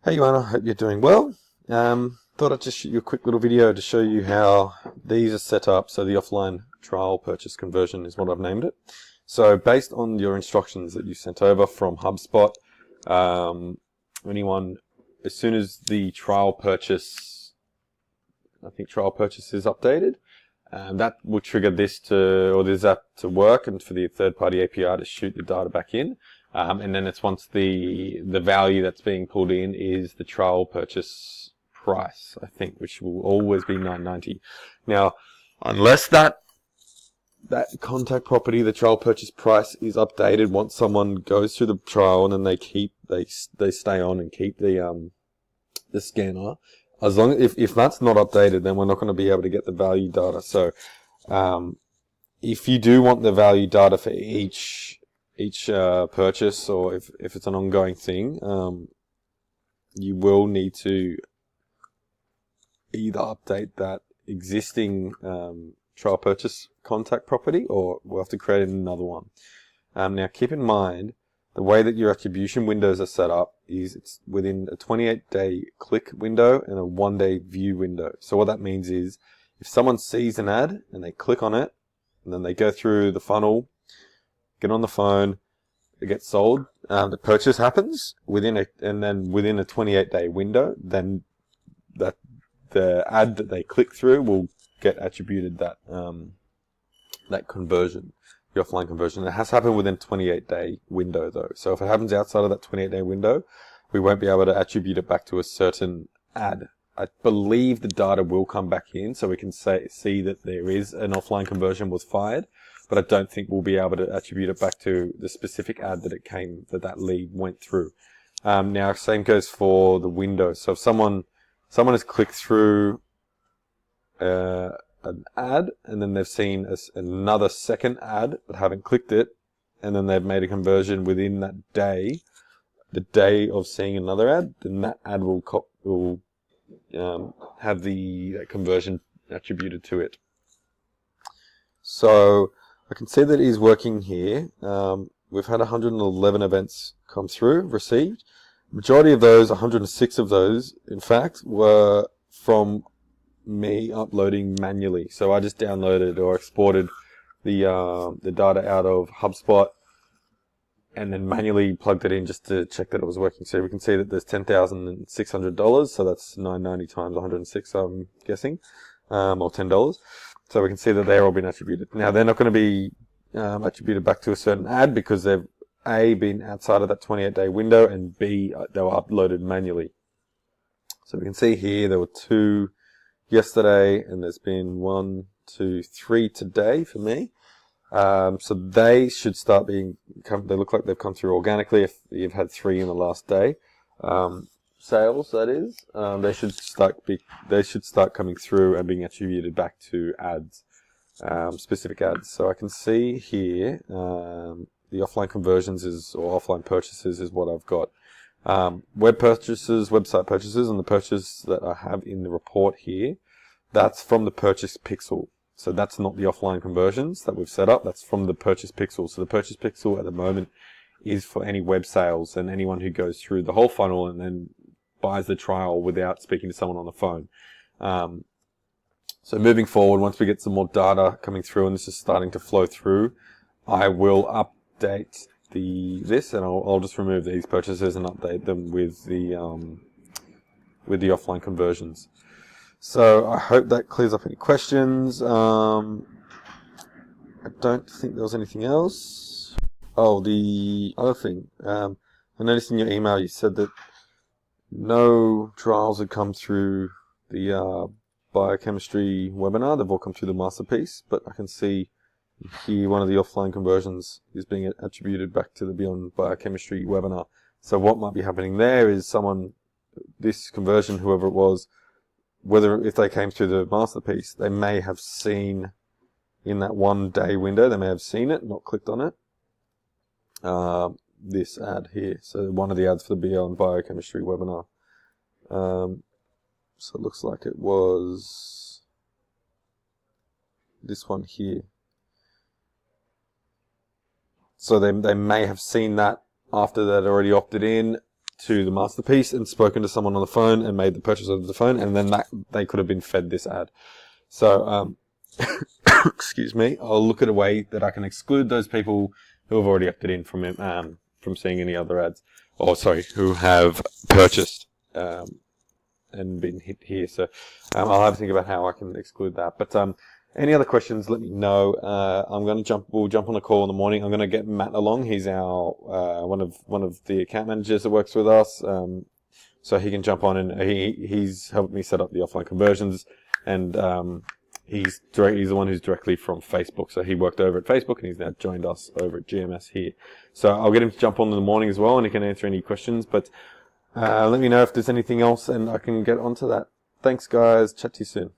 Hey Joanna, hope you're doing well. Thought I'd just shoot you a quick little video to show you how these are set up. So the offline trial purchase conversion is what I've named it. So based on your instructions that you sent over from HubSpot, anyone, as soon as the trial purchase, I think trial purchase is updated, that will trigger this app to work and for the third-party API to shoot the data back in. And then it's once the value that's being pulled in is the trial purchase price, I think, which will always be $9.90. Now, unless that contact property, the trial purchase price, is updated once someone goes through the trial and then they stay on and keep the scanner. As long if that's not updated, then we're not going to be able to get the value data. So, if you do want the value data for each purchase, or if it's an ongoing thing, you will need to either update that existing trial purchase contact property, or we'll have to create another one. Now keep in mind, the way that your attribution windows are set up is it's within a 28-day click window and a 1-day view window. So what that means is, if someone sees an ad and they click on it, and then they go through the funnel, get on the phone, it gets sold, the purchase happens within a 28-day window, then the ad that they click through will get attributed that conversion, the offline conversion. It has to happen within a 28-day window though. So if it happens outside of that 28-day window, we won't be able to attribute it back to a certain ad. I believe the data will come back in, so we can see that there is an offline conversion was fired, but I don't think we'll be able to attribute it back to the specific ad that lead went through. Now, same goes for the window. So if someone has clicked through an ad, and then they've seen another second ad but haven't clicked it, and then they've made a conversion within that day, the day of seeing another ad, then that ad will have the conversion attributed to it. So I can see that it is working here. We've had 111 events come through, received. Majority of those, 106 of those, in fact, were from me uploading manually. So I just downloaded or exported the data out of HubSpot and then manually plugged it in just to check that it was working. So we can see that there's $10,600, so that's $9.90 times 106, I'm guessing, or $10. So we can see that they're all been attributed. Now, they're not going to be attributed back to a certain ad because they've A, been outside of that 28-day window, and B, they were uploaded manually. So we can see here there were 2 yesterday, and there's been 1, 2, 3 today for me. So they should start they look like they've come through organically if you've had 3 in the last day. Sales, that is, they should start coming through and being attributed back to ads, specific ads. So I can see here, the offline conversions or offline purchases is what I've got. Web purchases, website purchases, and the purchase that I have in the report here, that's from the purchase pixel. So that's not the offline conversions that we've set up. That's from the purchase pixel. So the purchase pixel at the moment is for any web sales and anyone who goes through the whole funnel and then buys the trial without speaking to someone on the phone. So moving forward, once we get some more data coming through and this is starting to flow through, I will update this, and I'll just remove these purchases and update them with the offline conversions. So I hope that clears up any questions. I don't think there was anything else. Oh, the other thing, I noticed in your email you said that no trials had come through the biochemistry webinar. They've all come through the masterpiece, but I can see here one of the offline conversions is being attributed back to the Beyond Biochemistry webinar. So what might be happening there is this conversion, whoever it was, if they came through the masterpiece, they may have seen in that 1-day window, they may have seen it, not clicked on it, this ad here. So one of the ads for the Beyond Biochemistry webinar. So it looks like it was this one here. So they may have seen that after they'd already opted in to the masterpiece and spoken to someone on the phone and made the purchase over the phone, and then that they could have been fed this ad. So, excuse me, I'll look at a way that I can exclude those people who have already opted in from seeing any other ads, or sorry, who have purchased and been hit here. So I'll have to think about how I can exclude that. But any other questions, let me know. We'll jump on a call in the morning. I'm going to get Matt along. He's our one of the account managers that works with us. So he can jump on, and he's helped me set up the offline conversions, and he's the one who's directly from Facebook. So he worked over at Facebook, and he's now joined us over at GMS here. So I'll get him to jump on in the morning as well, and he can answer any questions. But let me know if there's anything else, and I can get onto that. Thanks, guys. Chat to you soon.